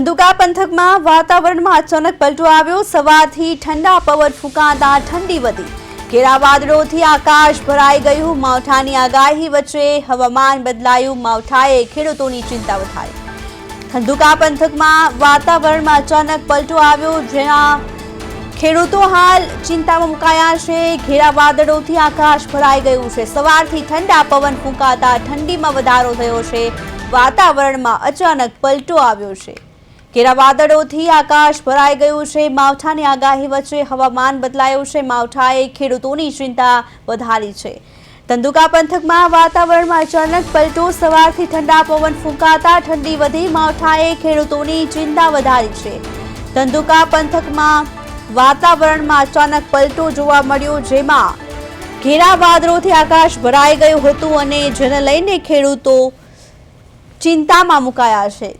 ધંધુકા પંથકમાં વાતાવરણમાં અચાનક પલટો આવ્યો। સવારથી ઠંડા પવન ફૂંકાતા ઠંડી વધી। ઘેરા વાદળોથી આકાશ ભરાઈ ગયું। માવઠાની આગાહી વચ્ચે હવામાન બદલાયું। માવઠાએ ખેડૂતોની ચિંતા વધારી। ધંધુકા પંથકમાં વાતાવરણમાં અચાનક પલટો આવ્યો, જેના ખેડૂતો હાલ ચિંતામાં મુકાયા છે। ઘેરા વાદળોથી આકાશ ભરાઈ ગયું છે। સવારથી ઠંડા પવન ફૂંકાતા ઠંડીમાં વધારો થયો છે। વાતાવરણમાં અચાનક પલટો આવ્યો છે। ઘેરા વાદળોથી આકાશ ભરાઈ ગયું છે। માવઠાની આગાહી વચ્ચે હવામાન બદલાયું છે। માવઠાએ ખેડૂતોની ચિંતા વધારી છે। ધંધુકા પંથકમાં વાતાવરણમાં અચાનક પલટો। સવારથી ઠંડા પવન ફૂંકાતા ઠંડી વધી। માવઠાએ ખેડૂતોની ચિંતા વધારી છે। ધંધુકા પંથકમાં વાતાવરણમાં અચાનક પલટો જોવા મળ્યો, જેમાં ઘેરા વાદળોથી આકાશ ભરાઈ ગયું હતું અને જેને લઈને ખેડૂતો ચિંતામાં મુકાયા છે।